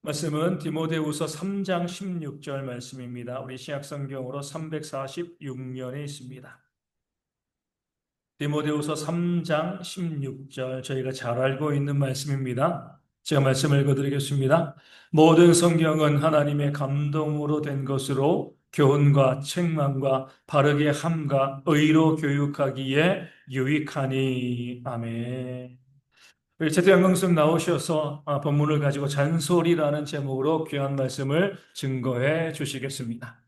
말씀은 디모데후서 3장 16절 말씀입니다. 우리 신약성경으로 346면에 있습니다. 디모데후서 3장 16절 저희가 잘 알고 있는 말씀입니다. 제가 말씀을 읽어드리겠습니다. 모든 성경은 하나님의 감동으로 된 것으로 교훈과 책망과 바르게 함과 의로 교육하기에 유익하니. 아멘. 우리 재태양강씀 나오셔서 본문을 가지고 잔소리라는 제목으로 귀한 말씀을 증거해 주시겠습니다.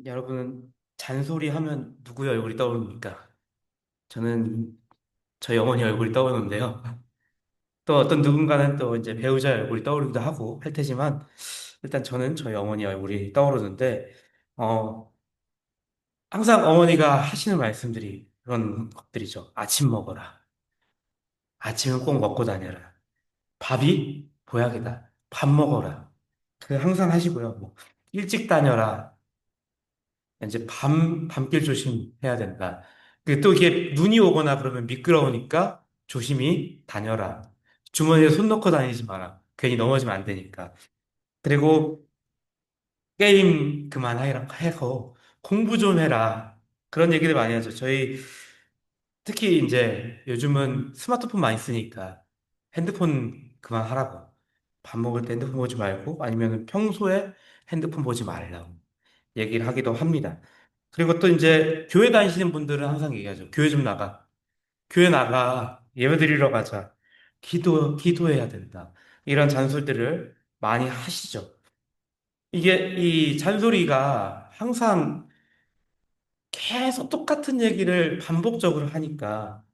여러분, 잔소리 하면 누구의 얼굴이 떠오릅니까? 저는 저희 어머니 얼굴이 떠오르는데요. 또 어떤 누군가는 또 이제 배우자의 얼굴이 떠오르기도 하고 할 테지만, 일단 저는 저희 어머니 얼굴이 떠오르는데, 어, 항상 어머니가 하시는 말씀들이 그런 것들이죠. 아침 먹어라. 아침은 꼭 먹고 다녀라. 밥이 보약이다. 밥 먹어라. 그 항상 하시고요. 뭐, 일찍 다녀라. 이제 밤길 조심해야 된다. 또 이게 눈이 오거나 그러면 미끄러우니까 조심히 다녀라. 주머니에 손 넣고 다니지 마라. 괜히 넘어지면 안 되니까. 그리고 게임 그만하라 해서 공부 좀 해라. 그런 얘기를 많이 하죠. 저희 특히 이제 요즘은 스마트폰 많이 쓰니까 핸드폰 그만하라고. 밥 먹을 때 핸드폰 보지 말고 아니면 평소에 핸드폰 보지 말라고 얘기를 하기도 합니다. 그리고 또 이제 교회 다니시는 분들은 항상 얘기하죠. 교회 좀 나가. 교회 나가. 예배 드리러 가자. 기도해야 된다. 이런 잔소리들을 많이 하시죠. 이게 이 잔소리가 항상 계속 똑같은 얘기를 반복적으로 하니까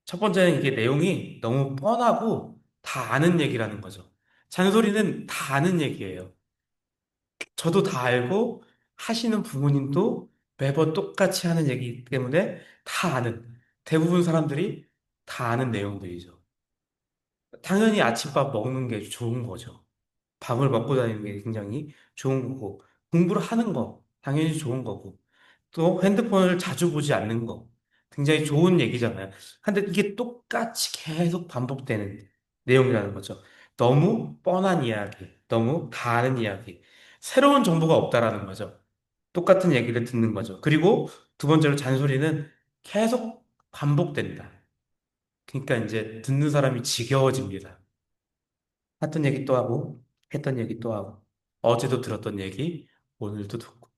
첫 번째는 이게 내용이 너무 뻔하고 다 아는 얘기라는 거죠. 잔소리는 다 아는 얘기예요. 저도 다 알고 하시는 부모님도 매번 똑같이 하는 얘기이기 때문에 다 아는, 대부분 사람들이 다 아는 내용들이죠. 당연히 아침밥 먹는 게 좋은 거죠. 밥을 먹고 다니는 게 굉장히 좋은 거고, 공부를 하는 거, 당연히 좋은 거고, 또 핸드폰을 자주 보지 않는 거, 굉장히 좋은 얘기잖아요. 근데 이게 똑같이 계속 반복되는 내용이라는 거죠. 너무 뻔한 이야기, 너무 다 아는 이야기, 새로운 정보가 없다라는 거죠. 똑같은 얘기를 듣는 거죠. 그리고 두 번째로 잔소리는 계속 반복된다. 그러니까 이제 듣는 사람이 지겨워집니다. 했던 얘기 또 하고, 했던 얘기 또 하고, 어제도 들었던 얘기, 오늘도 듣고,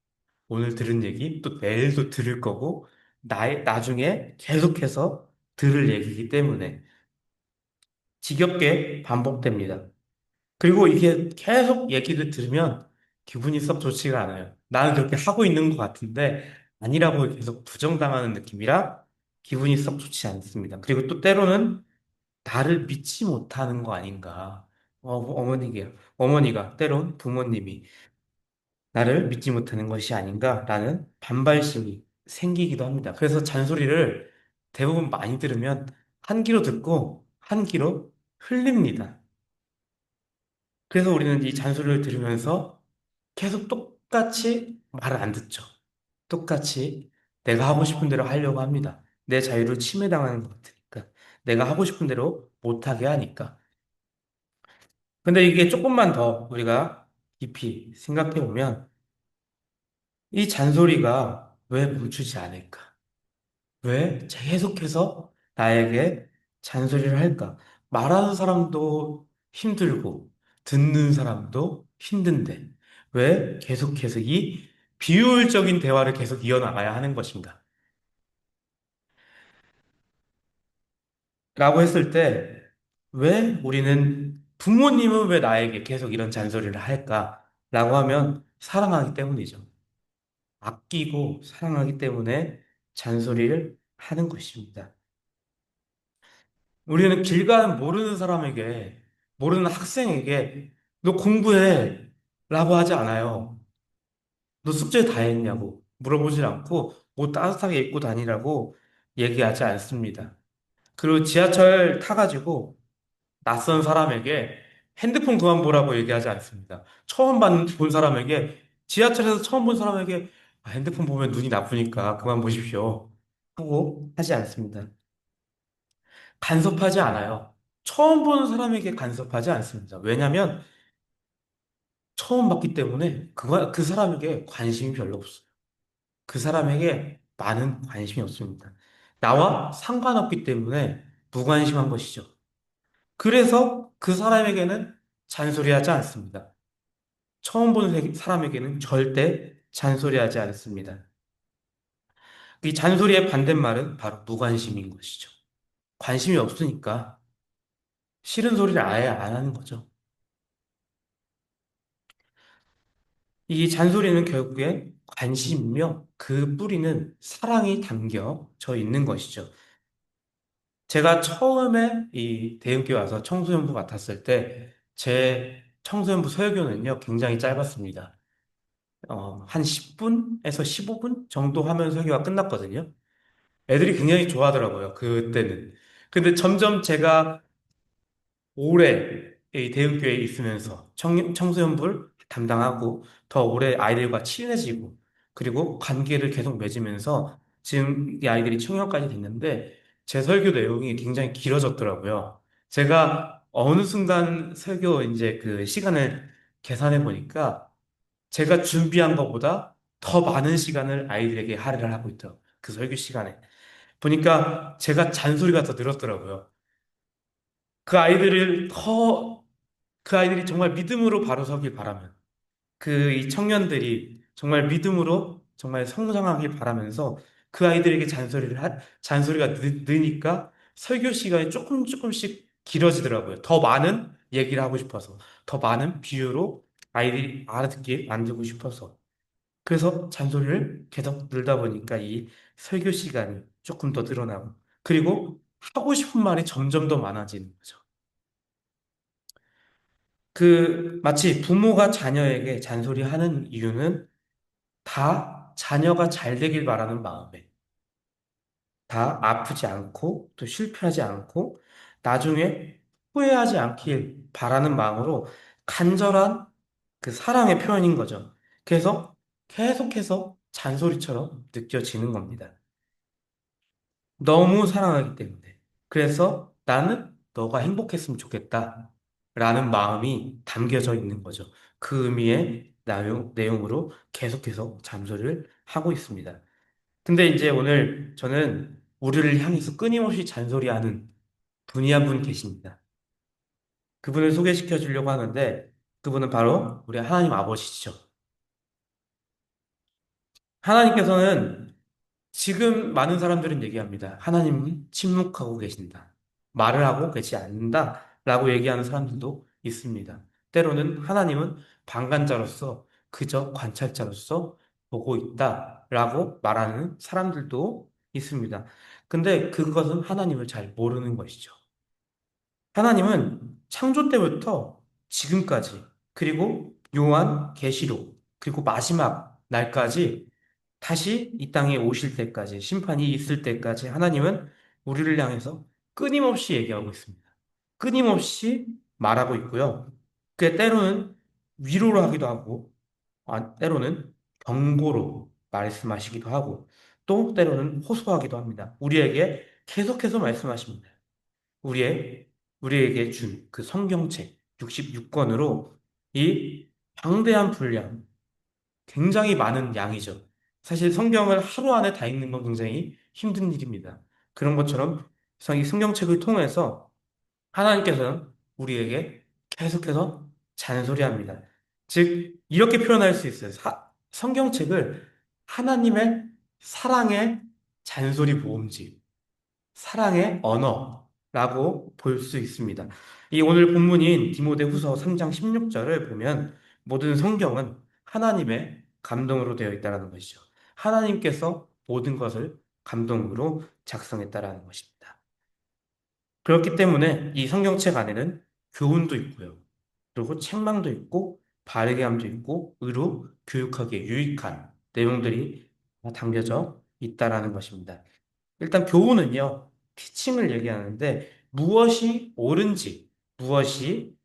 오늘 들은 얘기, 또 내일도 들을 거고, 나중에 계속해서 들을 얘기이기 때문에 지겹게 반복됩니다. 그리고 이게 계속 얘기를 들으면 기분이 썩 좋지가 않아요. 나는 그렇게 하고 있는 것 같은데 아니라고 계속 부정당하는 느낌이라 기분이 썩 좋지 않습니다. 그리고 또 때로는 나를 믿지 못하는 거 아닌가. 어머니가, 때론 부모님이 나를 믿지 못하는 것이 아닌가라는 반발심이 생기기도 합니다. 그래서 잔소리를 대부분 많이 들으면 한 귀로 듣고 한 귀로 흘립니다. 그래서 우리는 이 잔소리를 들으면서 계속 똑같이 말을 안 듣죠. 똑같이 내가 하고 싶은 대로 하려고 합니다. 내 자유를 침해당하는 것 같으니까. 내가 하고 싶은 대로 못하게 하니까. 근데 이게 조금만 더 우리가 깊이 생각해 보면 이 잔소리가 왜 멈추지 않을까? 왜 계속해서 나에게 잔소리를 할까? 말하는 사람도 힘들고 듣는 사람도 힘든데 왜 계속해서 이 비효율적인 대화를 계속 이어나가야 하는 것인가? 라고 했을 때 왜 우리는 부모님은 왜 나에게 계속 이런 잔소리를 할까? 라고 하면 사랑하기 때문이죠. 아끼고 사랑하기 때문에 잔소리를 하는 것입니다. 우리는 길 가는 모르는 사람에게, 모르는 학생에게, 너 공부해. 라고 하지 않아요. 너 숙제 다 했냐고 물어보질 않고, 옷 따뜻하게 입고 다니라고 얘기하지 않습니다. 그리고 지하철 타가지고 낯선 사람에게 핸드폰 그만 보라고 얘기하지 않습니다. 본 사람에게, 지하철에서 처음 본 사람에게 핸드폰 보면 눈이 나쁘니까 그만 보십시오 하고 하지 않습니다. 간섭하지 않아요. 처음 보는 사람에게 간섭하지 않습니다. 왜냐하면 처음 봤기 때문에 그 사람에게 관심이 별로 없어요. 그 사람에게 많은 관심이 없습니다. 나와 상관없기 때문에 무관심한 것이죠. 그래서 그 사람에게는 잔소리하지 않습니다. 처음 본 사람에게는 절대 잔소리하지 않습니다. 이 잔소리의 반대말은 바로 무관심인 것이죠. 관심이 없으니까 싫은 소리를 아예 안 하는 거죠. 이 잔소리는 결국엔 관심이며 그 뿌리는 사랑이 담겨져 있는 것이죠. 제가 처음에 이 대형교회 와서 청소년부 맡았을 때 제 청소년부 설교는요, 굉장히 짧았습니다. 한 10분에서 15분 정도 하면 설교가 끝났거든요. 애들이 굉장히 좋아하더라고요, 그때는. 근데 점점 제가 오래 이 대형교회에 있으면서 청소년부를 담당하고 더 오래 아이들과 친해지고 그리고 관계를 계속 맺으면서 지금 이 아이들이 청년까지 됐는데 제 설교 내용이 굉장히 길어졌더라고요. 제가 어느 순간 설교 이제 그 시간을 계산해 보니까 제가 준비한 것보다 더 많은 시간을 아이들에게 할애를 하고 있더라고요. 그 설교 시간에. 보니까 제가 잔소리가 더 늘었더라고요. 그 아이들을 더, 그 아이들이 정말 믿음으로 바로 서길 바라면, 이 청년들이 정말 믿음으로 정말 성장하길 바라면서 그 아이들에게 잔소리가 느니까 설교 시간이 조금씩 길어지더라고요. 더 많은 얘기를 하고 싶어서, 더 많은 비유로 아이들이 알아듣게 만들고 싶어서. 그래서 잔소리를 계속 늘다 보니까 이 설교 시간이 조금 더 늘어나고, 그리고 하고 싶은 말이 점점 더 많아지는 거죠. 마치 부모가 자녀에게 잔소리하는 이유는 다 자녀가 잘 되길 바라는 마음에, 다 아프지 않고, 또 실패하지 않고, 나중에 후회하지 않길 바라는 마음으로 간절한 그 사랑의 표현인 거죠. 그래서 계속해서 잔소리처럼 느껴지는 겁니다. 너무 사랑하기 때문에. 그래서 나는 너가 행복했으면 좋겠다. 라는 마음이 담겨져 있는 거죠. 그 의미의 내용으로 계속해서 잔소리를 하고 있습니다. 근데 이제 오늘 저는 우리를 향해서 끊임없이 잔소리하는 분이 한 분 계십니다. 그분을 소개시켜 주려고 하는데 그분은 바로 우리 하나님 아버지시죠. 하나님께서는 지금 많은 사람들은 얘기합니다. 하나님은 침묵하고 계신다. 말을 하고 계시지 않는다. 라고 얘기하는 사람들도 있습니다. 때로는 하나님은 방관자로서 그저 관찰자로서 보고 있다. 라고 말하는 사람들도 있습니다. 근데 그것은 하나님을 잘 모르는 것이죠. 하나님은 창조 때부터 지금까지 그리고 요한 계시록 그리고 마지막 날까지 다시 이 땅에 오실 때까지 심판이 있을 때까지 하나님은 우리를 향해서 끊임없이 얘기하고 있습니다. 끊임없이 말하고 있고요. 그 때로는 위로를 하기도 하고 때로는 경고로 말씀하시기도 하고 또 때로는 호소하기도 합니다. 우리에게 계속해서 말씀하십니다. 우리의, 우리에게 준 그 성경책 66권으로 이 방대한 분량, 굉장히 많은 양이죠. 사실 성경을 하루 안에 다 읽는 건 굉장히 힘든 일입니다. 그런 것처럼 이 성경책을 통해서 하나님께서는 우리에게 계속해서 잔소리합니다. 즉, 이렇게 표현할 수 있어요. 성경책을 하나님의 사랑의 잔소리 모음집. 사랑의 언어라고 볼 수 있습니다. 이 오늘 본문인 디모데후서 3장 16절을 보면 모든 성경은 하나님의 감동으로 되어 있다는 것이죠. 하나님께서 모든 것을 감동으로 작성했다라는 것입니다. 그렇기 때문에 이 성경책 안에는 교훈도 있고요. 그리고 책망도 있고 바르게 함도 있고 의로 교육하기에 유익한 내용들이 담겨져 있다라는 것입니다. 일단 교훈은요, 티칭을 얘기하는데 무엇이 옳은지, 무엇이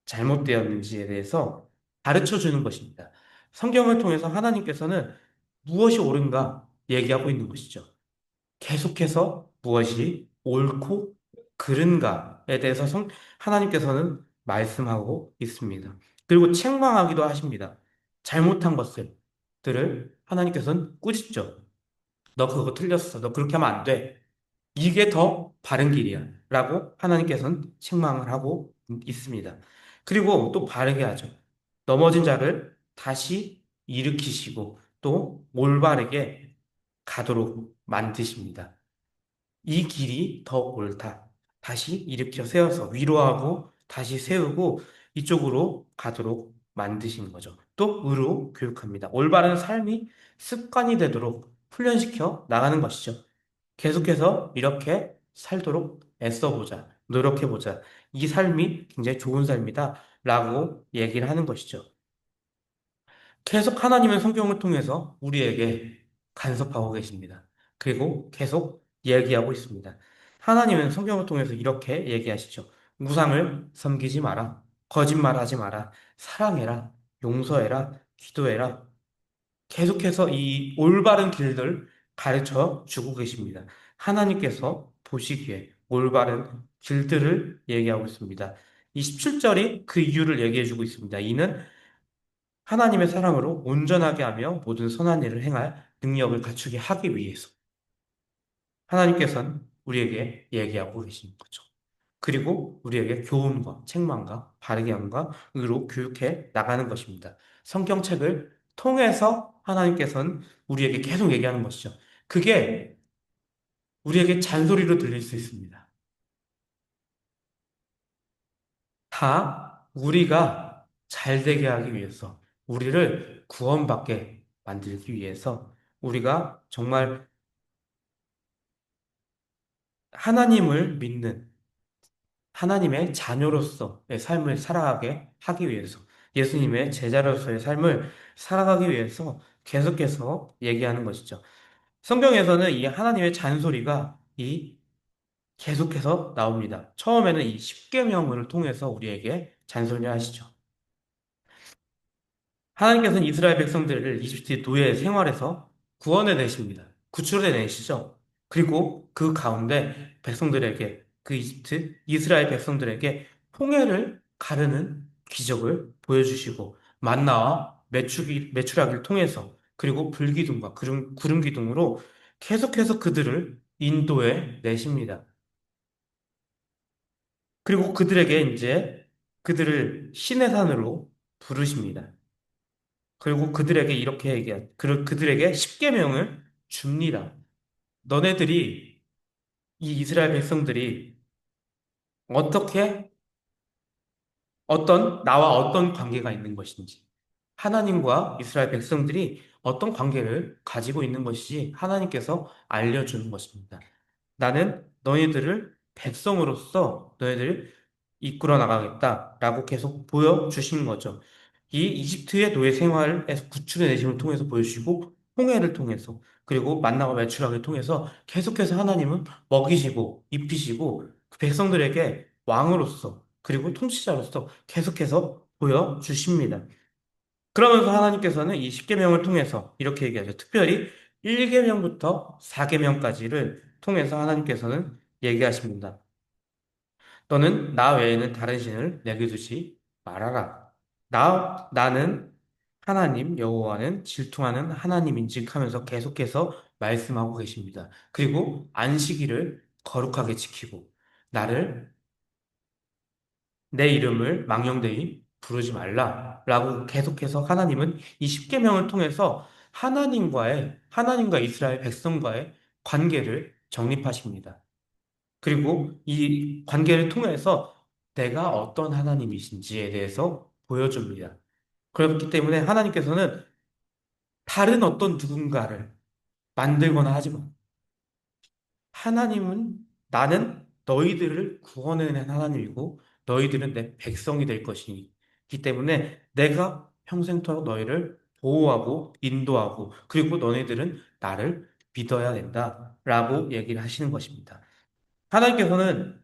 잘못되었는지에 대해서 가르쳐 주는 것입니다. 성경을 통해서 하나님께서는 무엇이 옳은가 얘기하고 있는 것이죠. 계속해서 무엇이 옳고 그른가에 대해서 하나님께서는 말씀하고 있습니다. 그리고 책망하기도 하십니다. 잘못한 것들을 하나님께서는 꾸짖죠. 너 그거 틀렸어. 너 그렇게 하면 안 돼. 이게 더 바른 길이야. 라고 하나님께서는 책망을 하고 있습니다. 그리고 또 바르게 하죠. 넘어진 자를 다시 일으키시고 또 올바르게 가도록 만드십니다. 이 길이 더 옳다. 다시 일으켜 세워서 위로하고 다시 세우고 이쪽으로 가도록 만드신 거죠. 또 의로 교육합니다. 올바른 삶이 습관이 되도록 훈련시켜 나가는 것이죠. 계속해서 이렇게 살도록 애써보자, 노력해보자. 이 삶이 굉장히 좋은 삶이다. 라고 얘기를 하는 것이죠. 계속 하나님은 성경을 통해서 우리에게 간섭하고 계십니다. 그리고 계속 얘기하고 있습니다. 하나님은 성경을 통해서 이렇게 얘기하시죠. 우상을 섬기지 마라. 거짓말하지 마라. 사랑해라. 용서해라. 기도해라. 계속해서 이 올바른 길들 가르쳐 주고 계십니다. 하나님께서 보시기에 올바른 길들을 얘기하고 있습니다. 이 17절이 그 이유를 얘기해 주고 있습니다. 이는 하나님의 사랑으로 온전하게 하며 모든 선한 일을 행할 능력을 갖추게 하기 위해서 하나님께서는 우리에게 얘기하고 계시는 거죠. 그리고 우리에게 교훈과 책망과 바르게 함과 의로 교육해 나가는 것입니다. 성경책을 통해서 하나님께서는 우리에게 계속 얘기하는 것이죠. 그게 우리에게 잔소리로 들릴 수 있습니다. 다 우리가 잘 되게 하기 위해서, 우리를 구원받게 만들기 위해서, 우리가 정말 하나님을 믿는 하나님의 자녀로서의 삶을 살아가게 하기 위해서, 예수님의 제자로서의 삶을 살아가기 위해서 계속해서 얘기하는 것이죠. 성경에서는 이 하나님의 잔소리가 계속해서 나옵니다. 처음에는 이 십계명을 통해서 우리에게 잔소리하시죠. 하나님께서는 이스라엘 백성들을 이집트 노예 생활에서 구원해 내십니다. 구출해 내시죠. 그리고 그 가운데 백성들에게, 그 이스라엘 백성들에게 홍해를 가르는 기적을 보여주시고 만나와 메추라기를 통해서, 그리고 불기둥과 구름 기둥으로 계속해서 그들을 인도해 내십니다. 그리고 그들을 신의 산으로 부르십니다. 그리고 그들에게 십계명을 줍니다. 너네들이, 이 이스라엘 백성들이 어떻게, 나와 어떤 관계가 있는 것인지, 하나님과 이스라엘 백성들이 어떤 관계를 가지고 있는 것인지 하나님께서 알려주는 것입니다. 나는 너희들을 백성으로서 너희들을 이끌어 나가겠다라고 계속 보여주신 거죠. 이 이집트의 노예 생활에서 구출의 내심을 통해서 보여주시고, 홍해를 통해서, 그리고 만나와 매출하기를 통해서 계속해서 하나님은 먹이시고 입히시고 그 백성들에게 왕으로서 그리고 통치자로서 계속해서 보여주십니다. 그러면서 하나님께서는 이 십계명을 통해서 이렇게 얘기하죠. 특별히 1계명부터 4계명까지를 통해서 하나님께서는 얘기하십니다. 너는 나 외에는 다른 신을 내게 두지 말아라. 나는 하나님 여호와는 질투하는 하나님인즉 하면서 계속해서 말씀하고 계십니다. 그리고 안식일을 거룩하게 지키고 나를, 내 이름을 망령되이 부르지 말라라고 계속해서 하나님은 이 십계명을 통해서 하나님과 이스라엘 백성과의 관계를 정립하십니다. 그리고 이 관계를 통해서 내가 어떤 하나님이신지에 대해서 보여줍니다. 그렇기 때문에 하나님께서는 다른 어떤 누군가를 만들거나 하지 마. 하나님은, 나는 너희들을 구원해낸 하나님이고 너희들은 내 백성이 될 것이기 때문에 내가 평생토록 너희를 보호하고 인도하고, 그리고 너희들은 나를 믿어야 된다라고 얘기를 하시는 것입니다. 하나님께서는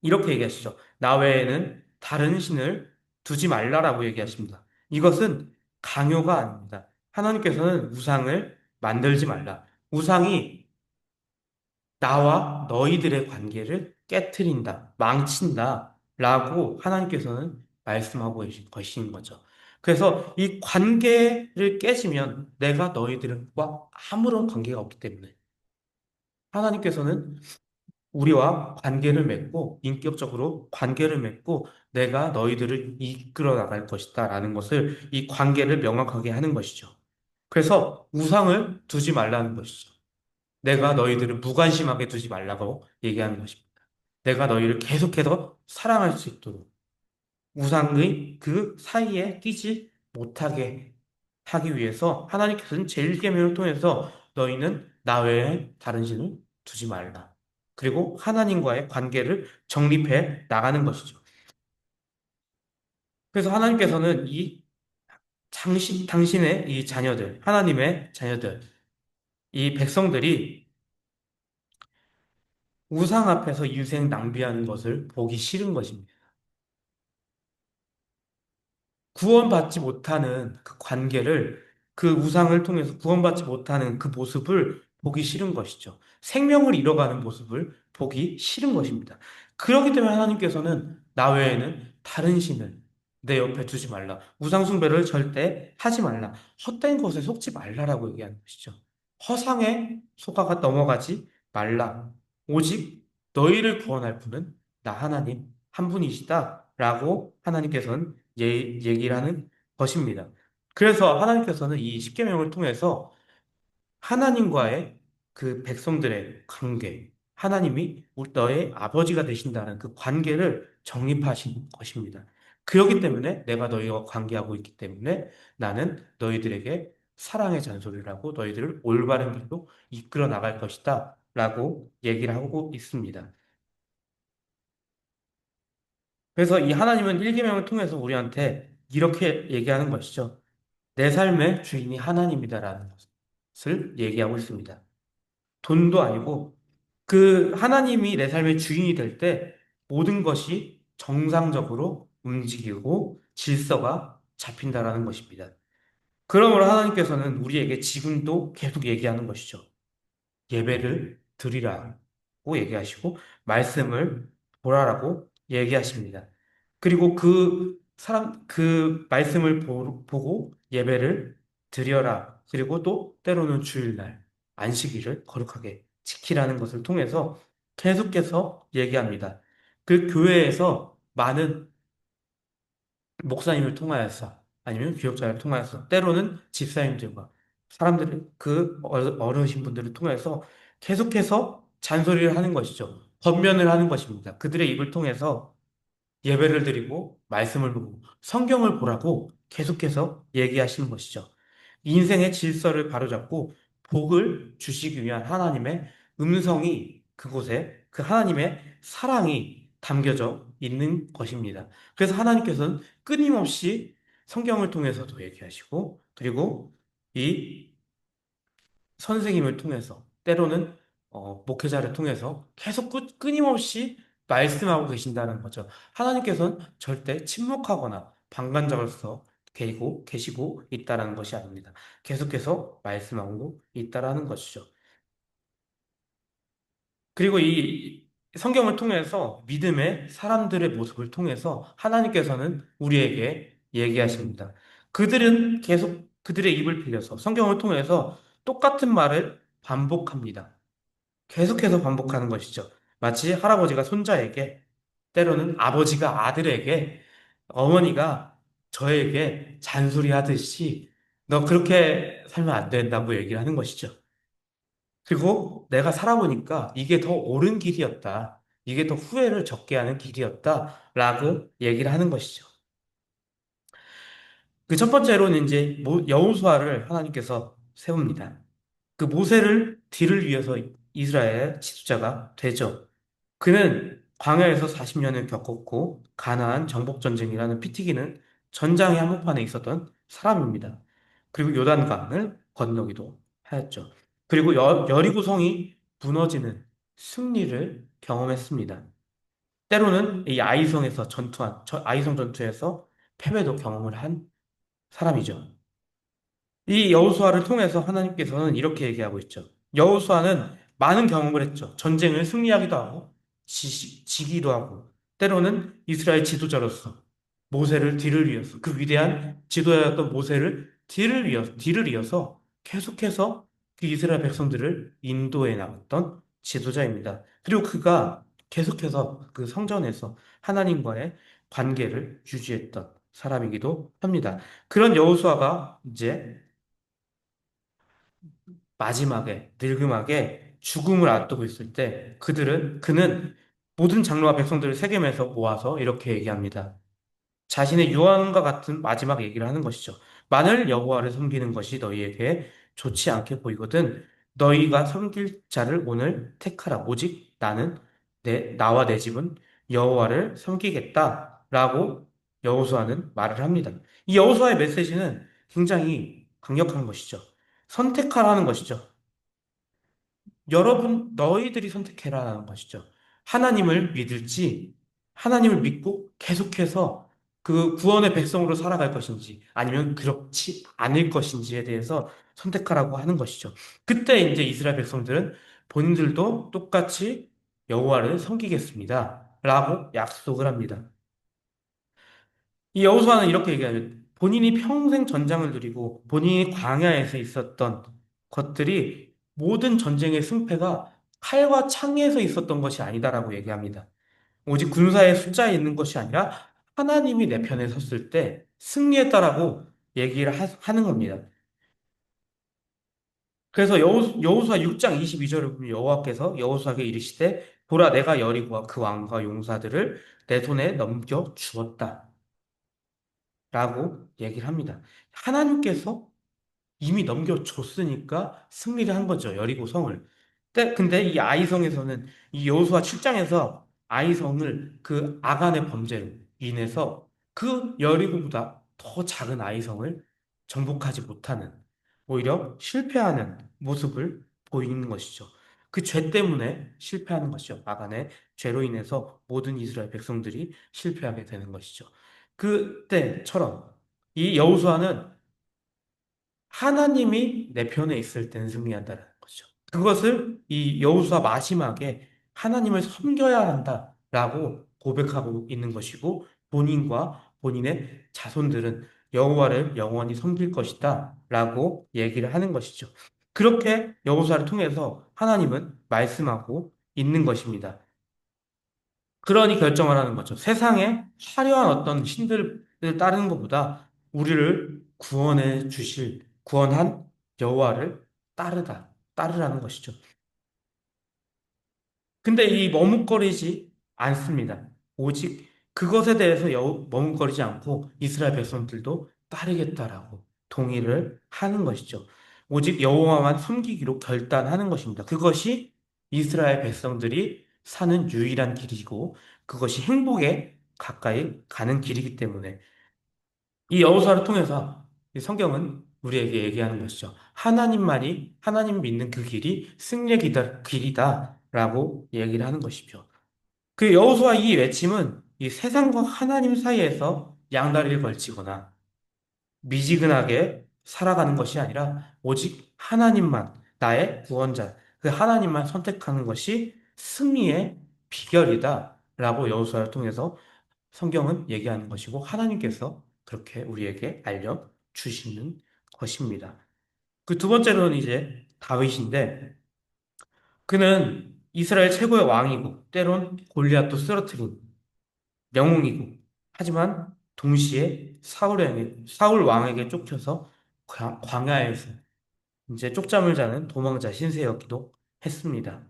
이렇게 얘기하시죠. 나 외에는 다른 신을 두지 말라라고 얘기하십니다. 이것은 강요가 아닙니다. 하나님께서는 우상을 만들지 말라. 우상이 나와 너희들의 관계를 깨트린다, 망친다, 라고 하나님께서는 말씀하고 계신 것인 거죠. 그래서 이 관계를 깨지면 내가 너희들과 아무런 관계가 없기 때문에 하나님께서는 우리와 관계를 맺고 인격적으로 관계를 맺고 내가 너희들을 이끌어 나갈 것이다 라는 것을 이 관계를 명확하게 하는 것이죠. 그래서 우상을 두지 말라는 것이죠. 내가 너희들을 무관심하게 두지 말라고 얘기하는 것입니다. 내가 너희를 계속해서 사랑할 수 있도록 우상의 그 사이에 끼지 못하게 하기 위해서 하나님께서는 제1계명을 통해서 너희는 나 외에 다른 신을 두지 말라. 그리고 하나님과의 관계를 정립해 나가는 것이죠. 그래서 하나님께서는 이 당신의 이 자녀들, 하나님의 자녀들, 이 백성들이 우상 앞에서 인생 낭비하는 것을 보기 싫은 것입니다. 구원받지 못하는 그 관계를 그 우상을 통해서 구원받지 못하는 그 모습을 보기 싫은 것이죠. 생명을 잃어가는 모습을 보기 싫은 것입니다. 그렇기 때문에 하나님께서는 나 외에는 다른 신을 내 옆에 두지 말라. 우상 숭배를 절대 하지 말라. 헛된 것에 속지 말라라고 얘기하는 것이죠. 허상에 속아가 넘어가지 말라. 오직 너희를 구원할 분은 나 하나님 한 분이시다라고 하나님께서는 얘기를 하는 것입니다. 그래서 하나님께서는 이 십계명을 통해서 하나님과의 그 백성들의 관계, 하나님이 너의 아버지가 되신다는 그 관계를 정립하신 것입니다. 그렇기 때문에 내가 너희와 관계하고 있기 때문에 나는 너희들에게 사랑의 잔소리를 하고 너희들을 올바른 길로 이끌어 나갈 것이다 라고 얘기를 하고 있습니다. 그래서 이 하나님은 일계명을 통해서 우리한테 이렇게 얘기하는 것이죠. 내 삶의 주인이 하나님이다라는 것을 얘기하고 있습니다. 돈도 아니고 그 하나님이 내 삶의 주인이 될 때 모든 것이 정상적으로 움직이고 질서가 잡힌다라는 것입니다. 그러므로 하나님께서는 우리에게 지금도 계속 얘기하는 것이죠. 예배를 드리라고 얘기하시고 말씀을 보라라고 얘기하십니다. 그리고 그 말씀을 보고 예배를 드려라. 그리고 또 때로는 주일날 안식일을 거룩하게 지키라는 것을 통해서 계속해서 얘기합니다. 그 교회에서 많은 목사님을 통하여서 아니면 교역자를 통하여서 때로는 집사님들과 사람들을 그 어르신 분들을 통해서 계속해서 잔소리를 하는 것이죠. 권면을 하는 것입니다. 그들의 입을 통해서 예배를 드리고 말씀을 보고 성경을 보라고 계속해서 얘기하시는 것이죠. 인생의 질서를 바로잡고 복을 주시기 위한 하나님의 음성이 그곳에 그 하나님의 사랑이 담겨져 있는 것입니다. 그래서 하나님께서는 끊임없이 성경을 통해서도 얘기하시고 그리고 이 선생님을 통해서 때로는 목회자를 통해서 계속 끊임없이 말씀하고 계신다는 거죠. 하나님께서는 절대 침묵하거나 방관자로서 계시고 있다라는 것이 아닙니다. 계속해서 말씀하고 있다라는 것이죠. 그리고 이 성경을 통해서 믿음의 사람들의 모습을 통해서 하나님께서는 우리에게 얘기하십니다. 그들은 계속 그들의 입을 빌려서 성경을 통해서 똑같은 말을 반복합니다. 계속해서 반복하는 것이죠. 마치 할아버지가 손자에게, 때로는 아버지가 아들에게, 어머니가 저에게 잔소리하듯이 너 그렇게 살면 안 된다고 얘기를 하는 것이죠. 그리고 내가 살아보니까 이게 더 옳은 길이었다. 이게 더 후회를 적게 하는 길이었다. 라고 얘기를 하는 것이죠. 그 첫 번째로는 이제 여호수아를 하나님께서 세웁니다. 그 모세를 뒤를 위해서 이스라엘의 지도자가 되죠. 그는 광야에서 40년을 겪었고 가나안 정복 전쟁이라는 피 튀기는 전장의 한복판에 있었던 사람입니다. 그리고 요단강을 건너기도 하였죠. 그리고 여리고 성이 무너지는 승리를 경험했습니다. 때로는 이 아이성 전투에서 패배도 경험을 한 사람이죠. 이 여호수아를 통해서 하나님께서는 이렇게 얘기하고 있죠. 여호수아는 많은 경험을 했죠. 전쟁을 승리하기도 하고 지기도 하고 때로는 이스라엘 지도자로서 모세를 뒤를 이어서 그 위대한 지도자였던 모세를 뒤를 이어서 계속해서 그 이스라엘 백성들을 인도해 나갔던 지도자입니다. 그리고 그가 계속해서 그 성전에서 하나님과의 관계를 유지했던 사람이기도 합니다. 그런 여호수아가 이제 마지막에 늙음하게 죽음을 앞두고 있을 때 그는 모든 장로와 백성들을 세겜에서 모아서 이렇게 얘기합니다. 자신의 유언과 같은 마지막 얘기를 하는 것이죠. 만일 여호와를 섬기는 것이 너희에게 좋지 않게 보이거든 너희가 섬길 자를 오늘 택하라. 오직 나와 내 집은 여호와를 섬기겠다라고 여호수아는 말을 합니다. 이 여호수아의 메시지는 굉장히 강력한 것이죠. 선택하라는 것이죠. 너희들이 선택해라는 것이죠. 하나님을 믿을지, 하나님을 믿고 계속해서 그 구원의 백성으로 살아갈 것인지, 아니면 그렇지 않을 것인지에 대해서 선택하라고 하는 것이죠. 그때 이제 이스라엘 백성들은 본인들도 똑같이 여호와를 섬기겠습니다. 라고 약속을 합니다. 이 여호수아는 이렇게 얘기하죠. 본인이 평생 전장을 누리고 본인이 광야에서 있었던 것들이 모든 전쟁의 승패가 칼과 창에서 있었던 것이 아니다라고 얘기합니다. 오직 군사의 숫자에 있는 것이 아니라 하나님이 내 편에 섰을 때 승리했다라고 얘기를 하는 겁니다. 그래서 여호수아 6장 22절을 보면 여호와께서 여호수아에게 이르시되 보라 내가 여리고와 그 왕과 용사들을 내 손에 넘겨 주었다. 라고 얘기를 합니다. 하나님께서 이미 넘겨줬으니까 승리를 한 거죠. 여리고 성을. 근데 이 아이성에서는 이 여호수아 7장에서 아이성을 그 아간의 범죄로 인해서 그 여리고보다 더 작은 아이성을 정복하지 못하는 오히려 실패하는 모습을 보이는 것이죠. 그 죄 때문에 실패하는 것이죠. 아간의 죄로 인해서 모든 이스라엘 백성들이 실패하게 되는 것이죠. 그때처럼 이 여호수아는 하나님이 내 편에 있을 때는 승리한다는 거죠. 그것을 이 여호수아 마지막에 하나님을 섬겨야 한다라고 고백하고 있는 것이고 본인과 본인의 자손들은 여호와를 영원히 섬길 것이다라고 얘기를 하는 것이죠. 그렇게 여호수아를 통해서 하나님은 말씀하고 있는 것입니다. 그러니 결정을 하는 거죠. 세상에 화려한 어떤 신들을 따르는 것보다 우리를 구원한 여호와를 따르라는 것이죠. 근데 이 머뭇거리지 않습니다. 오직 그것에 대해서 머뭇거리지 않고 이스라엘 백성들도 따르겠다라고 동의를 하는 것이죠. 오직 여호와만 섬기기로 결단하는 것입니다. 그것이 이스라엘 백성들이 사는 유일한 길이고 그것이 행복에 가까이 가는 길이기 때문에 이 여호수아를 통해서 이 성경은 우리에게 얘기하는 것이죠. 하나님 믿는 그 길이 승리의 길이다라고 얘기를 하는 것이죠. 그 여호수아 이 외침은 이 세상과 하나님 사이에서 양다리를 걸치거나 미지근하게 살아가는 것이 아니라 오직 하나님만 나의 구원자 그 하나님만 선택하는 것이 승리의 비결이다라고 여호수아를 통해서 성경은 얘기하는 것이고 하나님께서 그렇게 우리에게 알려주시는 것입니다. 그 두 번째로는 이제 다윗인데 그는 이스라엘 최고의 왕이고 때론 골리앗도 쓰러뜨린 영웅이고 하지만 동시에 사울 왕에게 쫓겨서 광야에서 이제 쪽잠을 자는 도망자 신세였기도 했습니다.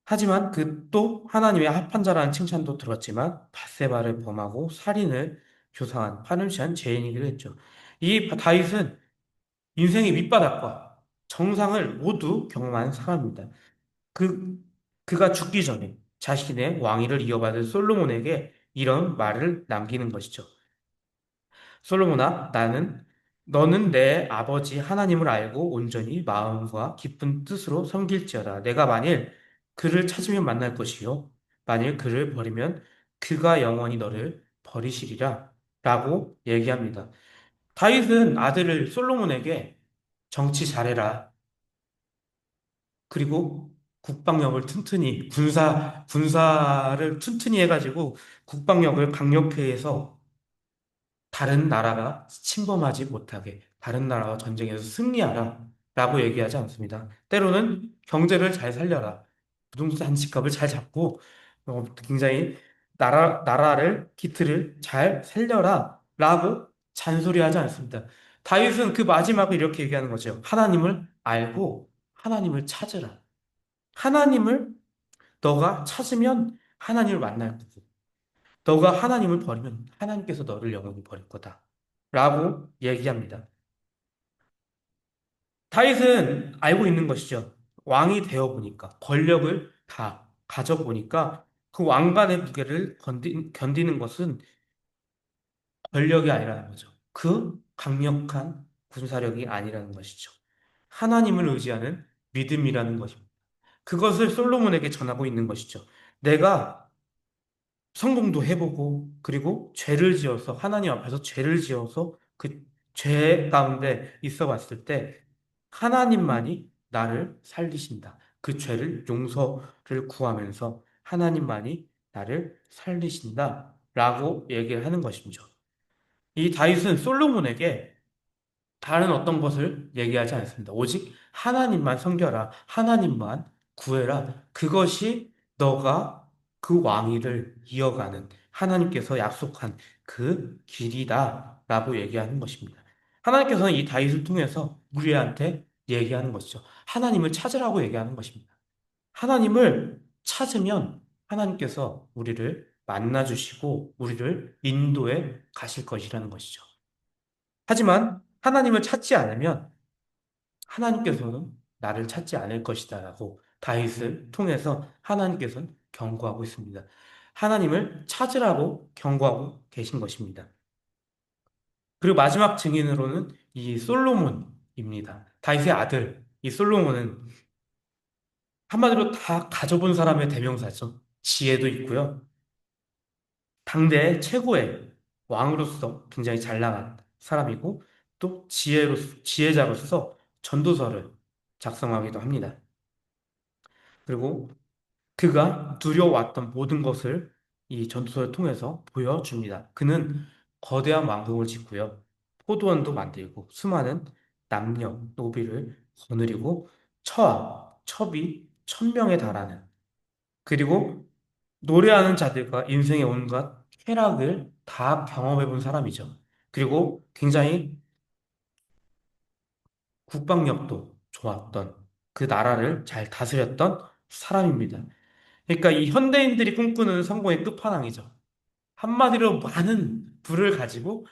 하지만 그 또 하나님의 합한 자라는 칭찬도 들었지만 밧세바를 범하고 살인을 교사한 파렴치한 죄인이기도 했죠. 이 다윗은 인생의 밑바닥과 정상을 모두 경험한 사람입니다. 그 그가 죽기 전에 자신의 왕위를 이어받을 솔로몬에게 이런 말을 남기는 것이죠. 솔로몬아, 너는 내 아버지 하나님을 알고 온전히 마음과 깊은 뜻으로 섬길지어다. 내가 만일 그를 찾으면 만날 것이요. 만일 그를 버리면 그가 영원히 너를 버리시리라 라고 얘기합니다. 다윗은 아들을 솔로몬에게 정치 잘해라. 그리고 국방력을 튼튼히, 군사를 튼튼히 해가지고 국방력을 강력히 해서 다른 나라가 침범하지 못하게, 다른 나라와 전쟁에서 승리하라 라고 얘기하지 않습니다. 때로는 경제를 잘 살려라. 부동산 집값을 잘 잡고, 굉장히 나라를, 기틀을 잘 살려라 라고 잔소리하지 않습니다. 다윗은 그 마지막을 이렇게 얘기하는 거죠. 하나님을 알고 하나님을 찾으라. 하나님을 너가 찾으면 하나님을 만날 거고, 너가 하나님을 버리면 하나님께서 너를 영원히 버릴 거다. 라고 얘기합니다. 다윗은 알고 있는 것이죠. 왕이 되어 보니까, 권력을 다 가져보니까 그 왕관의 무게를 견디는 것은 권력이 아니라는 거죠. 그 강력한 군사력이 아니라는 것이죠. 하나님을 의지하는 믿음이라는 것입니다. 그것을 솔로몬에게 전하고 있는 것이죠. 내가 성공도 해보고, 그리고 죄를 지어서, 하나님 앞에서 죄를 지어서 그 죄 가운데 있어 봤을 때, 하나님만이 나를 살리신다. 그 죄를 용서를 구하면서 하나님만이 나를 살리신다. 라고 얘기를 하는 것이죠. 이 다윗은 솔로몬에게 다른 어떤 것을 얘기하지 않습니다. 오직 하나님만 섬겨라. 하나님만 구해라. 그것이 너가 그 왕위를 이어가는 하나님께서 약속한 그 길이다. 라고 얘기하는 것입니다. 하나님께서는 이 다윗을 통해서 우리한테 얘기하는 것이죠. 하나님을 찾으라고 얘기하는 것입니다. 하나님을 찾으면 하나님께서 우리를 만나주시고 우리를 인도해 가실 것이라는 것이죠. 하지만 하나님을 찾지 않으면 하나님께서는 나를 찾지 않을 것이다라고 다윗을 통해서 하나님께서는 경고하고 있습니다. 하나님을 찾으라고 경고하고 계신 것입니다. 그리고 마지막 증인으로는 이 솔로몬입니다. 다윗의 아들, 이 솔로몬은 한마디로 다 가져본 사람의 대명사죠. 지혜도 있고요. 당대 최고의 왕으로서 굉장히 잘 나간 사람이고 또 지혜자로서 전도서를 작성하기도 합니다. 그리고 그가 누려왔던 모든 것을 이 전도서를 통해서 보여줍니다. 그는 거대한 왕국을 짓고요. 포도원도 만들고 수많은 남녀, 노비를 거느리고 첩이 1,000명에 달하는 그리고 노래하는 자들과 인생의 온갖 쾌락을 다 경험해 본 사람이죠. 그리고 굉장히 국방력도 좋았던 그 나라를 잘 다스렸던 사람입니다. 그러니까 이 현대인들이 꿈꾸는 성공의 끝판왕이죠. 한마디로 많은 부를 가지고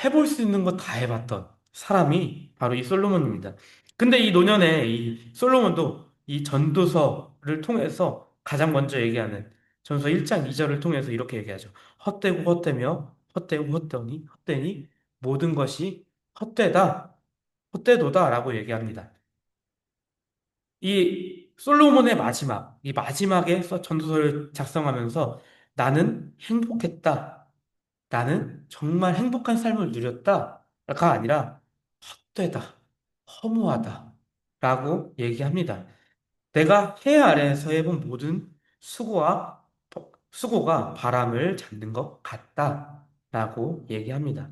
해볼 수 있는 거 다 해봤던 사람이 바로 이 솔로몬입니다. 근데 이 노년에 이 솔로몬도 이 전도서를 통해서 가장 먼저 얘기하는 전서 1장 2절을 통해서 이렇게 얘기하죠. 헛되고 헛되며 헛되고 헛되니 모든 것이 헛되다 헛되도다라고 얘기합니다. 이 솔로몬의 이 마지막에 전도서를 작성하면서 나는 행복했다. 나는 정말 행복한 삶을 누렸다가 아니라 헛되다, 허무하다 라고 얘기합니다. 내가 해 아래에서 해본 모든 수고가 바람을 잡는 것 같다 라고 얘기합니다.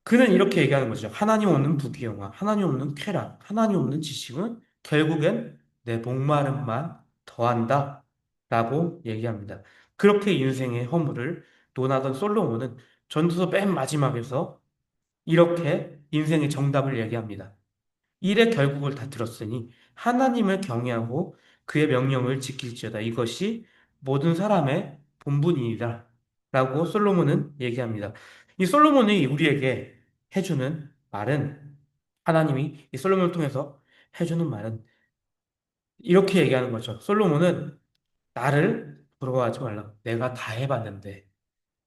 그는 이렇게 얘기하는 거죠. 하나님 없는 부귀영화, 하나님 없는 쾌락, 하나님 없는 지식은 결국엔 내 목마름만 더한다 라고 얘기합니다. 그렇게 인생의 허물을 논하던 솔로몬은 전도서 맨 마지막에서 이렇게 인생의 정답을 얘기합니다. 일의 결국을 다 들었으니 하나님을 경외하고 그의 명령을 지킬지어다. 이것이 모든 사람의 본분이니라. 라고 솔로몬은 얘기합니다. 이 솔로몬이 우리에게 해주는 말은 하나님이 이 솔로몬을 통해서 해주는 말은 이렇게 얘기하는 거죠. 솔로몬은 나를 부러워하지 말라. 내가 다 해봤는데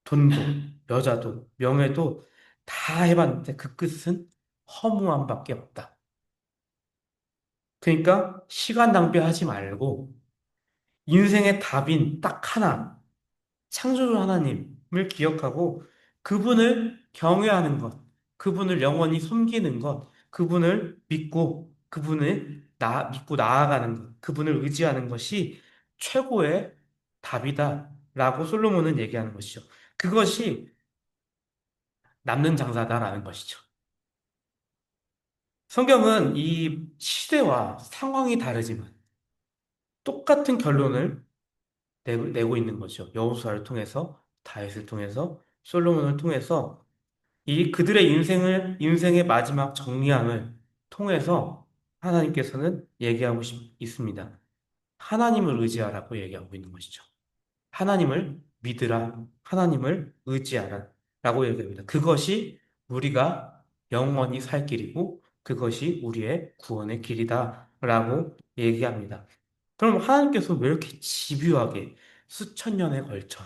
돈도 여자도 명예도 다 해봤는데 그 끝은 허무함밖에 없다. 그러니까 시간 낭비하지 말고 인생의 답인 딱 하나, 창조주 하나님을 기억하고 그분을 경외하는 것, 그분을 영원히 섬기는 것, 그분을 믿고 믿고 나아가는 것, 그분을 의지하는 것이 최고의 답이다라고 솔로몬은 얘기하는 것이죠. 그것이 남는 장사다라는 것이죠. 성경은 이 시대와 상황이 다르지만 똑같은 결론을 내고 있는 거죠. 여호수아를 통해서, 다윗을 통해서, 솔로몬을 통해서 이 그들의 인생의 마지막 정리함을 통해서 하나님께서는 있습니다. 하나님을 의지하라고 얘기하고 있는 것이죠. 하나님을 믿으라, 하나님을 의지하라 라고 얘기합니다. 그것이 우리가 영원히 살 길이고 그것이 우리의 구원의 길이다 라고 얘기합니다. 그럼 하나님께서 왜 이렇게 집요하게 수천 년에 걸쳐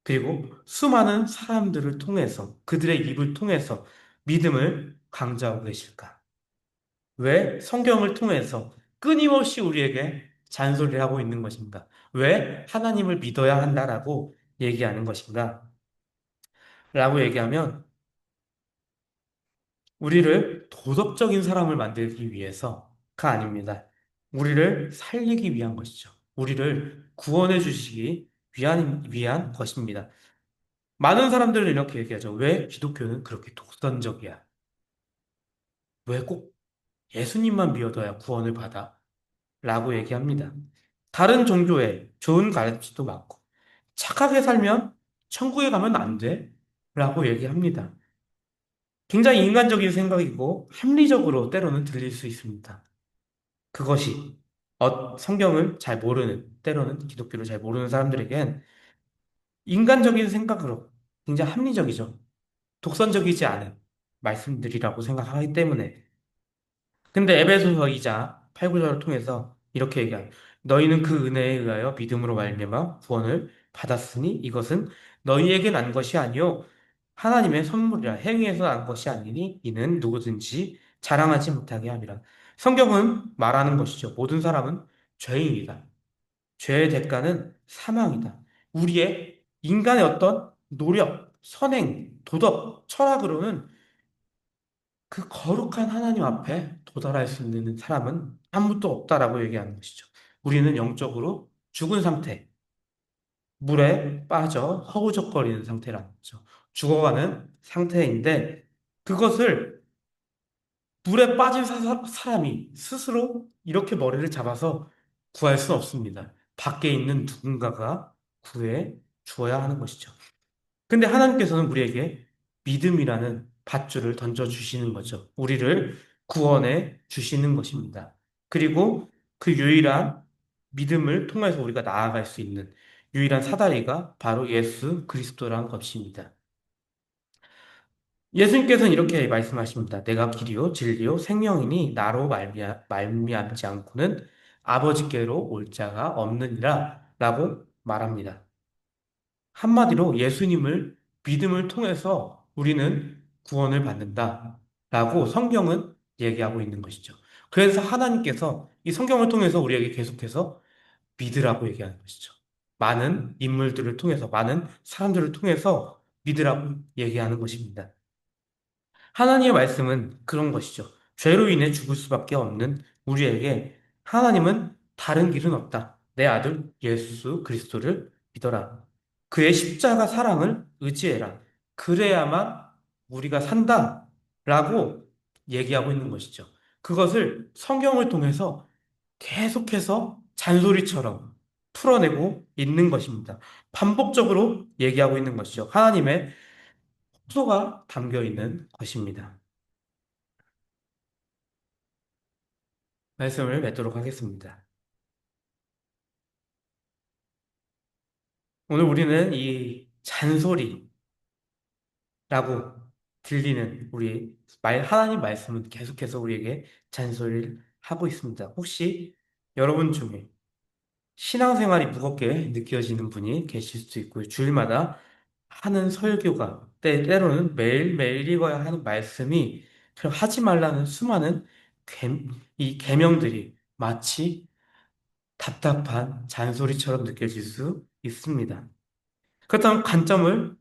그리고 수많은 사람들을 통해서 그들의 입을 통해서 믿음을 강조하고 계실까? 왜 성경을 통해서 끊임없이 우리에게 잔소리를 하고 있는 것인가? 왜 하나님을 믿어야 한다라고 얘기하는 것인가? 라고 얘기하면 우리를 도덕적인 사람을 만들기 위해서가 아닙니다. 우리를 살리기 위한 것이죠. 우리를 구원해 주시기 위한 것입니다. 많은 사람들은 이렇게 얘기하죠. 왜 기독교는 그렇게 독선적이야? 왜 꼭 예수님만 믿어야 구원을 받아? 라고 얘기합니다. 다른 종교에 좋은 가르침도 많고, 착하게 살면 천국에 가면 안 돼? 라고 얘기합니다. 굉장히 인간적인 생각이고 합리적으로 때로는 들릴 수 있습니다. 그것이 성경을 잘 모르는, 때로는 기독교를 잘 모르는 사람들에겐 인간적인 생각으로 굉장히 합리적이죠. 독선적이지 않은 말씀들이라고 생각하기 때문에 근데 에베소서 2장 8, 9절을 통해서 이렇게 얘기합니다. 너희는 그 은혜에 의하여 믿음으로 말미암아 구원을 받았으니 이것은 너희에게 난 것이 아니요 하나님의 선물이라 행위에서 난 것이 아니니 이는 누구든지 자랑하지 못하게 함이라. 성경은 말하는 것이죠. 모든 사람은 죄인이다. 죄의 대가는 사망이다. 우리의 인간의 어떤 노력, 선행, 도덕, 철학으로는 그 거룩한 하나님 앞에 도달할 수 있는 사람은 아무도 없다라고 얘기하는 것이죠. 우리는 영적으로 죽은 상태, 물에 빠져 허우적거리는 상태라는 거죠. 죽어가는 상태인데 그것을 물에 빠진 사람이 스스로 이렇게 머리를 잡아서 구할 수 없습니다. 밖에 있는 누군가가 구해 주어야 하는 것이죠. 근데 하나님께서는 우리에게 믿음이라는 밧줄을 던져주시는 거죠. 우리를 구원해 주시는 것입니다. 그리고 그 유일한 믿음을 통해서 우리가 나아갈 수 있는 유일한 사다리가 바로 예수 그리스도라는 것입니다. 예수님께서는 이렇게 말씀하십니다. 내가 길이요 진리요 생명이니 나로 말미암지 않고는 아버지께로 올 자가 없느니라 라고 말합니다. 한마디로 예수님을 믿음을 통해서 우리는 구원을 받는다. 라고 성경은 얘기하고 있는 것이죠. 그래서 하나님께서 이 성경을 통해서 우리에게 계속해서 믿으라고 얘기하는 것이죠. 많은 인물들을 통해서, 많은 사람들을 통해서 믿으라고 얘기하는 것입니다. 하나님의 말씀은 그런 것이죠. 죄로 인해 죽을 수밖에 없는 우리에게 하나님은 다른 길은 없다. 내 아들 예수 그리스도를 믿어라. 그의 십자가 사랑을 의지해라. 그래야만 우리가 산다. 라고 얘기하고 있는 것이죠. 그것을 성경을 통해서 계속해서 잔소리처럼 풀어내고 있는 것입니다. 반복적으로 얘기하고 있는 것이죠. 하나님의 속도가 담겨 있는 것입니다. 말씀을 맺도록 하겠습니다. 오늘 우리는 이 잔소리라고 들리는 하나님 말씀은 계속해서 우리에게 잔소리를 하고 있습니다. 혹시 여러분 중에 신앙생활이 무겁게 느껴지는 분이 계실 수도 있고요. 주일마다 하는 설교가 때로는 매일매일 읽어야 하는 말씀이 하지 말라는 수많은 이 계명들이 마치 답답한 잔소리처럼 느껴질 수 있습니다. 그렇다면 관점을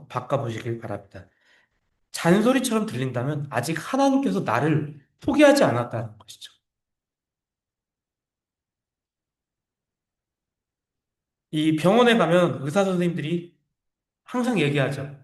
바꿔보시길 바랍니다. 잔소리처럼 들린다면 아직 하나님께서 나를 포기하지 않았다는 것이죠. 이 병원에 가면 의사 선생님들이 항상 얘기하죠.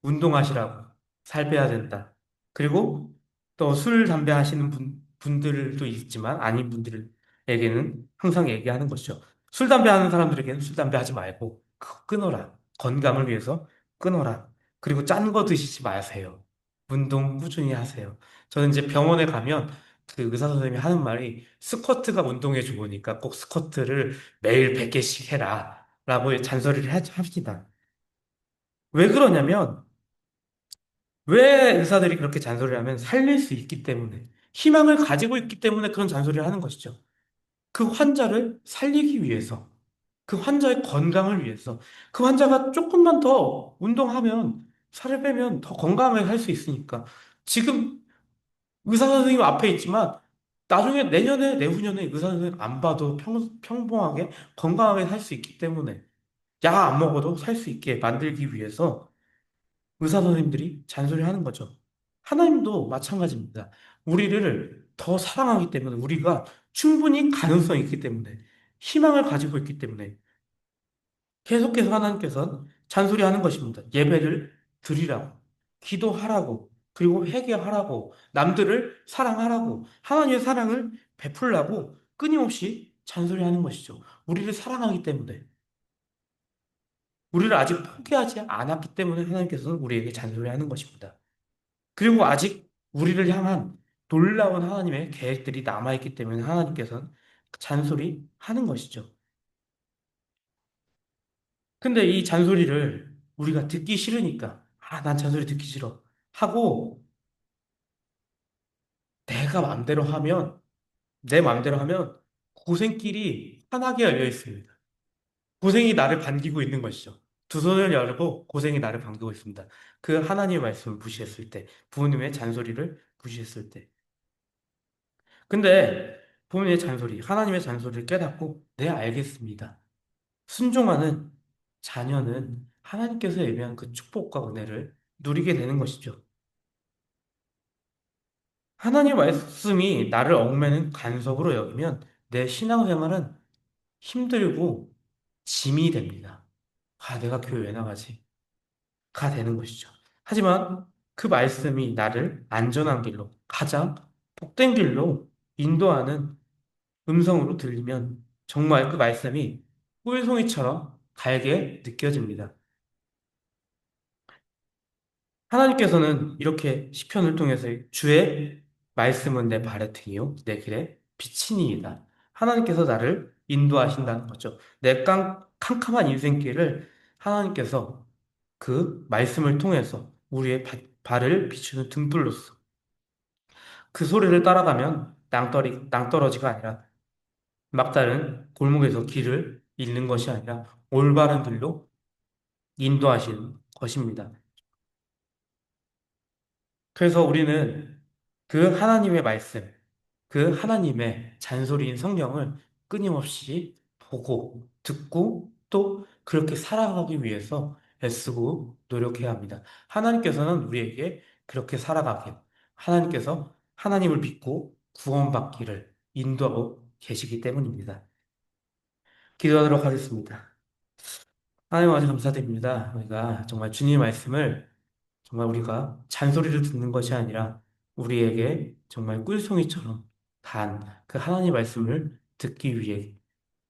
운동하시라고. 살 빼야 된다. 그리고 또 술, 담배 하시는 분들도 있지만 아닌 분들에게는 항상 얘기하는 것이죠. 술, 담배 하는 사람들에게는 술, 담배 하지 말고 그거 끊어라. 건강을 위해서 끊어라. 그리고 짠 거 드시지 마세요. 운동 꾸준히 하세요. 저는 이제 병원에 가면 그 의사 선생님이 하는 말이 스쿼트가 운동에 좋으니까 꼭 스쿼트를 매일 100개씩 해라. 라고 잔소리를 합니다. 왜 그러냐면 왜 의사들이 그렇게 잔소리를 하면 살릴 수 있기 때문에, 희망을 가지고 있기 때문에 그런 잔소리를 하는 것이죠. 그 환자를 살리기 위해서, 그 환자의 건강을 위해서, 그 환자가 조금만 더 운동하면, 살을 빼면 더 건강하게 할 수 있으니까. 지금 의사 선생님 앞에 있지만, 나중에 내년에, 내후년에 의사 선생님 안 봐도 평범하게, 건강하게 살 수 있기 때문에, 약 안 먹어도 살 수 있게 만들기 위해서 의사 선생님들이 잔소리하는 거죠. 하나님도 마찬가지입니다. 우리를 더 사랑하기 때문에 우리가 충분히 가능성이 있기 때문에 희망을 가지고 있기 때문에 계속해서 하나님께서는 잔소리하는 것입니다. 예배를 드리라고, 기도하라고, 그리고 회개하라고, 남들을 사랑하라고, 하나님의 사랑을 베풀라고 끊임없이 잔소리하는 것이죠. 우리를 사랑하기 때문에, 우리를 아직 포기하지 않았기 때문에 하나님께서는 우리에게 잔소리하는 것입니다. 그리고 아직 우리를 향한 놀라운 하나님의 계획들이 남아있기 때문에 하나님께서는 잔소리 하는 것이죠. 근데 이 잔소리를 우리가 듣기 싫으니까, 난 잔소리 듣기 싫어. 하고, 내가 맘대로 하면, 내 맘대로 하면, 고생길이 환하게 열려 있습니다. 고생이 나를 반기고 있는 것이죠. 두 손을 열고 고생이 나를 반기고 있습니다. 그 하나님의 말씀을 무시했을 때, 부모님의 잔소리를 무시했을 때. 근데 부모님의 잔소리, 하나님의 잔소리를 깨닫고, 네, 알겠습니다. 순종하는 자녀는 하나님께서 예비한 그 축복과 은혜를 누리게 되는 것이죠. 하나님의 말씀이 나를 얽매는 간섭으로 여기면 내 신앙생활은 힘들고 짐이 됩니다. 내가 교회 왜 나가지? 가 되는 것이죠. 하지만 그 말씀이 나를 안전한 길로, 가장 복된 길로 인도하는 음성으로 들리면 정말 그 말씀이 꿀송이처럼 달게 느껴집니다. 하나님께서는 이렇게 시편을 통해서 주의 말씀은 내 발의 등이요 내 길에 비치니이다. 하나님께서 나를 인도하신다는 거죠. 내 캄캄한 인생길을 하나님께서 그 말씀을 통해서 우리의 발을 비추는 등불로서 그 소리를 따라가면 낭떠러지가 아니라 막다른 골목에서 길을 잃는 것이 아니라 올바른 길로 인도하시는 것입니다. 그래서 우리는 그 하나님의 말씀, 그 하나님의 잔소리인 성경을 끊임없이 보고, 듣고, 또 그렇게 살아가기 위해서 애쓰고 노력해야 합니다. 하나님께서는 우리에게 그렇게 살아가게, 하나님께서 하나님을 믿고 구원받기를 인도하고 계시기 때문입니다. 기도하도록 하겠습니다. 하나님 아주 감사드립니다. 우리가 정말 주님의 말씀을 정말 우리가 잔소리를 듣는 것이 아니라 우리에게 정말 꿀송이처럼 단 그 하나님의 말씀을 듣기 위해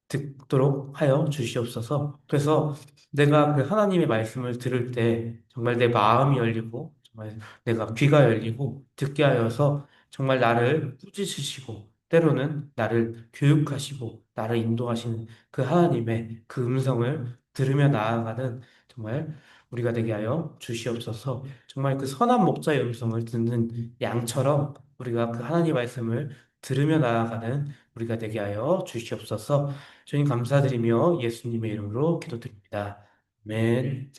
듣도록 하여 주시옵소서. 그래서 내가 그 하나님의 말씀을 들을 때 정말 내 마음이 열리고 정말 내가 귀가 열리고 듣게 하여서 정말 나를 꾸짖으시고 때로는 나를 교육하시고 나를 인도하시는 그 하나님의 그 음성을 들으며 나아가는 정말 우리가 되게 하여 주시옵소서. 정말 그 선한 목자의 음성을 듣는 양처럼 우리가 그 하나님의 말씀을 들으며 나아가는 우리가 되게 하여 주시옵소서. 주님 감사드리며 예수님의 이름으로 기도드립니다. 아멘.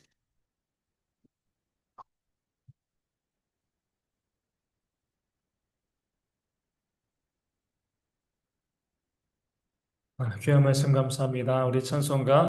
귀한 말씀 감사합니다. 우리 찬송가